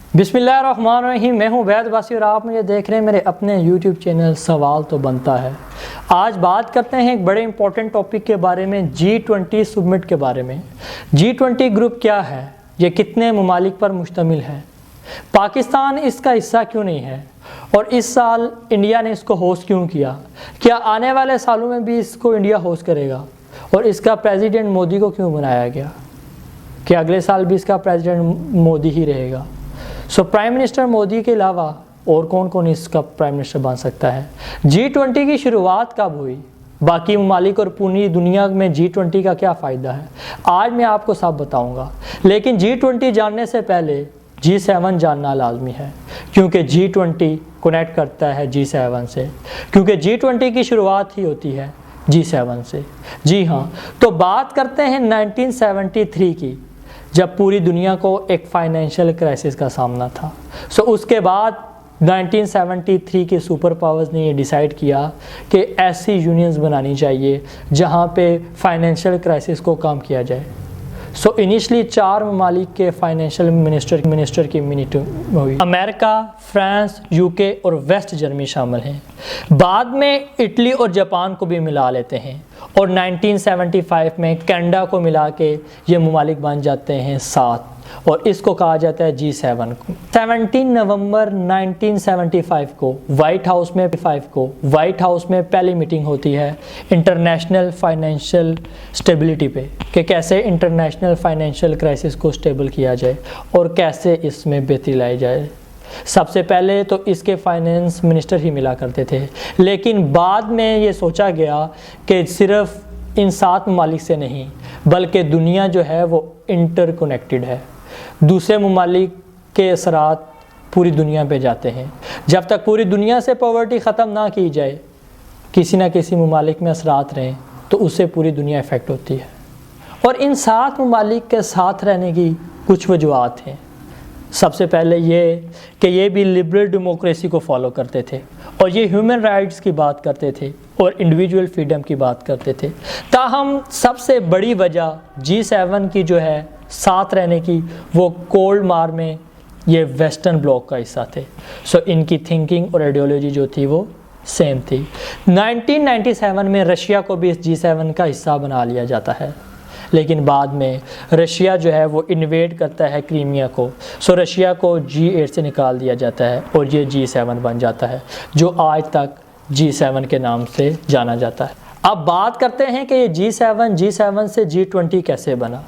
बिस्मिल्लाहिर्रहमानिर्रहीम। मैं हूं वैद वासी और आप मुझे देख रहे हैं मेरे अपने यूट्यूब चैनल सवाल तो बनता है। आज बात करते हैं एक बड़े इंपॉर्टेंट टॉपिक के बारे में, G20 समिट के बारे में। G20 ग्रुप क्या है, ये कितने ममालिक पर मुश्तमिल है, पाकिस्तान इसका हिस्सा क्यों नहीं है और इस साल इंडिया ने इसको होस्ट क्यों किया, क्या आने वाले सालों में भी इसको इंडिया होस्ट करेगा और इसका प्रेसिडेंट मोदी को क्यों बनाया गया, क्या अगले साल भी इसका प्रेसिडेंट मोदी ही रहेगा। प्राइम मिनिस्टर मोदी के अलावा और कौन कौन इसका प्राइम मिनिस्टर बन सकता है। G20 की शुरुआत कब हुई, बाकी ममालिक और पूरी दुनिया में G20 का क्या फ़ायदा है, आज मैं आपको सब बताऊंगा। लेकिन G20 जानने से पहले G7 जानना लाजमी है, क्योंकि G20 कनेक्ट करता है G7 से, क्योंकि G20 की शुरुआत ही होती है G7 से। जी हाँ, तो बात करते हैं 1973 की, जब पूरी दुनिया को एक फाइनेंशियल क्राइसिस का सामना था। उसके बाद 1973 के सुपर पावर्स ने ये डिसाइड किया कि ऐसी यूनियंस बनानी चाहिए जहाँ पे फाइनेंशियल क्राइसिस को कम किया जाए। इनिशियली 4 ममालिक के फाइनेंशियल मिनिस्टर की मीटिंग हुई। अमेरिका, फ्रांस, यूके और वेस्ट जर्मनी शामिल हैं। बाद में इटली और जापान को भी मिला लेते हैं और 1975 में कनाडा को मिला के ये ममालिक बन जाते हैं 7 और इसको कहा जाता है G7 को। 17 नवंबर 1975 को व्हाइट हाउस में पहली मीटिंग होती है इंटरनेशनल फाइनेंशियल स्टेबिलिटी पे, कि कैसे इंटरनेशनल फाइनेंशियल क्राइसिस को स्टेबल किया जाए और कैसे इसमें बेहतरी लाई जाए। सबसे पहले तो इसके फाइनेंस मिनिस्टर ही मिला करते थे, लेकिन बाद में ये सोचा गया कि सिर्फ इन 7 ममालिक से नहीं, बल्कि दुनिया जो है वो इंटरकनेक्टेड है। दूसरे ममालिक के असरात पूरी दुनिया पे जाते हैं। जब तक पूरी दुनिया से पॉवर्टी ख़त्म ना की जाए, किसी ना किसी ममालिक में असरात रहें तो उससे पूरी दुनिया इफ़ेक्ट होती है। और इन 7 ममालिक के साथ रहने की कुछ वजूहत हैं। सबसे पहले ये कि ये भी लिबरल डेमोक्रेसी को फॉलो करते थे और ये ह्यूमन राइट्स की बात करते थे और इंडिविजुअल फ्रीडम की बात करते थे। ताहम सबसे बड़ी वजह G7 की जो है साथ रहने की, वो कोल्ड वार में ये वेस्टर्न ब्लॉक का हिस्सा थे। इनकी थिंकिंग और आइडियोलॉजी जो थी वो सेम थी। 1997 में रशिया को भी इस G7 का हिस्सा बना लिया जाता है, लेकिन बाद में रशिया जो है वो इन्वेड करता है क्रीमिया को। रशिया को G8 से निकाल दिया जाता है और ये G7 बन जाता है, जो आज तक G7 के नाम से जाना जाता है। अब बात करते हैं कि ये G7 से G20 कैसे बना।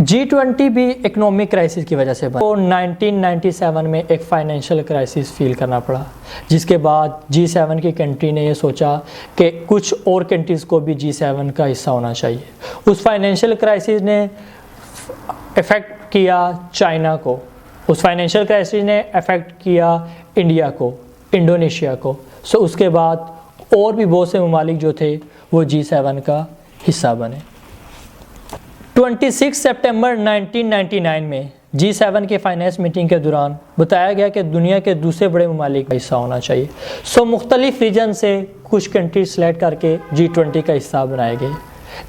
G20 भी इकोनॉमिक क्राइसिस की वजह से बना। 1997 में एक फाइनेंशियल क्राइसिस फील करना पड़ा, जिसके बाद G7 की कंट्री ने ये सोचा कि कुछ और कंट्रीज़ को भी G7 का हिस्सा होना चाहिए। उस फाइनेंशियल क्राइसिस ने अफेक्ट किया चाइना को, उस फाइनेंशियल क्राइसिस ने अफेक्ट किया इंडिया को, इंडोनेशिया को। उसके बाद और भी बहुत से ममालिक जो थे वो G7 का हिस्सा बने। 26 सितंबर 1999 में G7 की फाइनेंस मीटिंग के दौरान बताया गया कि दुनिया के दूसरे बड़े ममालिक का हिस्सा होना चाहिए। मुख्तलिफ रीजन से कुछ कंट्री सेलेक्ट करके G20 का हिस्सा बनाए गए।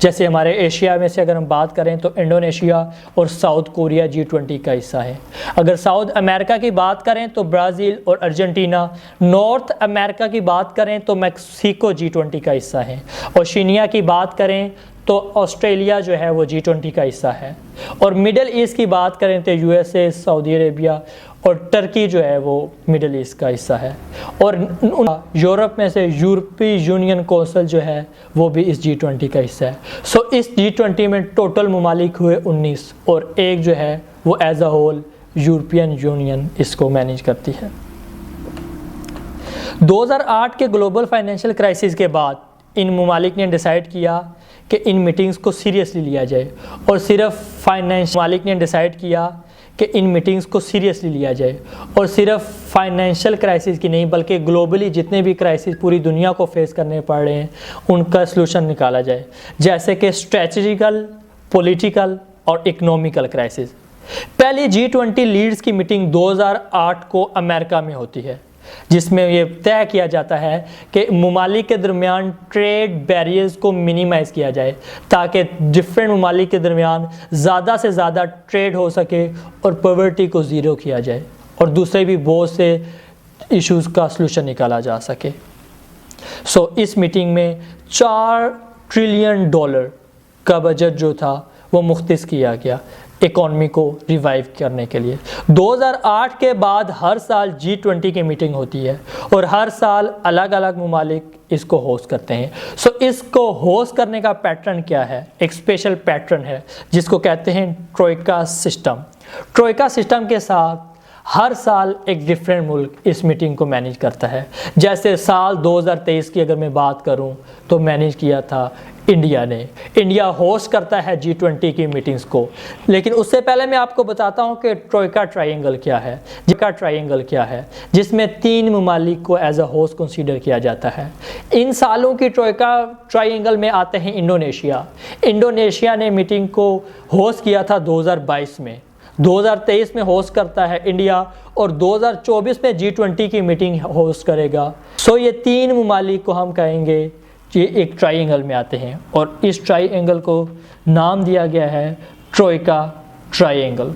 जैसे हमारे एशिया में से अगर हम बात करें तो इंडोनेशिया और साउथ कोरिया G20 का हिस्सा है। अगर साउथ अमेरिका की बात करें तो ब्राज़ील और अर्जेंटीना, नॉर्थ अमेरिका की बात करें तो मैक्सिको G20 का हिस्सा है, ओशिनिया की बात करें तो ऑस्ट्रेलिया जो है वो G20 का हिस्सा है, और मिडल ईस्ट की बात करें तो USA, सऊदी अरेबिया और टर्की जो है वो मिडल ईस्ट का हिस्सा है। और यूरोप में से यूरोपीय यूनियन कौंसिल जो है वो भी इस G20 का हिस्सा है। इस G20 में टोटल ममालिक हुए 19 और एक जो है वो as a whole European Union इसको मैनेज करती है। 2008 के ग्लोबल फाइनेंशियल क्राइसिस के बाद इन ममालिक ने डिसाइड किया कि इन मीटिंग्स को सीरियसली लिया जाए, और सिर्फ ममालिक ने डिसाइड किया कि इन मीटिंग्स को सीरियसली लिया जाए और सिर्फ फाइनेंशियल क्राइसिस की नहीं, बल्कि ग्लोबली जितने भी क्राइसिस पूरी दुनिया को फेस करने पड़ रहे हैं उनका सलूशन निकाला जाए, जैसे कि स्ट्रेटजिकल, पॉलिटिकल और इकोनॉमिकल क्राइसिस। पहली G20 लीडर्स की मीटिंग 2008 को अमेरिका में होती है। जिसमें ये तय किया जाता है कि ममालिक के दरमियान ट्रेड बैरियर्स को मिनिमाइज़ किया जाए ताकि डिफरेंट ममालिक के दरमियान ज़्यादा से ज़्यादा ट्रेड हो सके और पॉवर्टी को ज़ीरो किया जाए और दूसरे भी बहुत से इश्यूज़ का सलूशन निकाला जा सके। सो इस मीटिंग में $4 ट्रिलियन का बजट जो था वो मुख्तस किया गया इकॉनमी को रिवाइव करने के लिए। 2008 के बाद हर साल G20 की मीटिंग होती है और हर साल अलग अलग ममालिक इसको होस्ट करते हैं। सो इसको होस्ट करने का पैटर्न क्या है? एक स्पेशल पैटर्न है जिसको कहते हैं ट्रोइका सिस्टम। ट्रोइका सिस्टम के साथ हर साल एक डिफरेंट मुल्क इस मीटिंग को मैनेज करता है। जैसे साल 2023 की अगर मैं बात करूं तो मैनेज किया था इंडिया ने। इंडिया होस्ट करता है G20 की मीटिंग्स को। लेकिन उससे पहले मैं आपको बताता हूं कि ट्रोइका ट्रायंगल क्या है। ट्रोइका ट्रायंगल क्या है जिसमें 3 ममालिक को एज अ होस्ट कंसीडर किया जाता है। इन सालों की ट्रोइका ट्रायंगल में आते हैं इंडोनेशिया। इंडोनेशिया ने मीटिंग को होस्ट किया था 2022 में। 2023 में होस्ट करता है इंडिया और 2024 में G20 की मीटिंग होस्ट करेगा। सो ये 3 ममालिक को हम कहेंगे ये एक ट्रायंगल में आते हैं और इस ट्रायंगल को नाम दिया गया है ट्रोइका ट्रायंगल।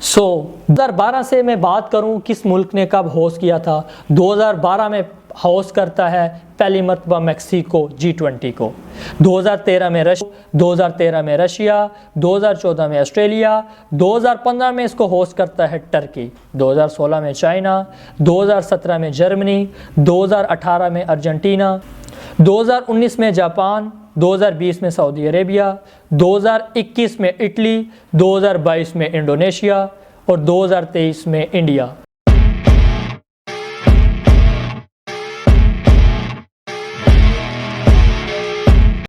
सो 2012 से मैं बात करूं किस मुल्क ने कब होस्ट किया था। 2012 में होस्ट करता है पहली मरतबा मैक्सिको G20 को। 2013 में रशिया, 2014 में ऑस्ट्रेलिया, 2015 में इसको होस्ट करता है टर्की, 2016 में चाइना, 2017 में जर्मनी, 2018 में अर्जेंटीना, 2019 में जापान, 2020 में सऊदी अरेबिया, 2021 में इटली, 2022 में इंडोनेशिया और 2023 में इंडिया।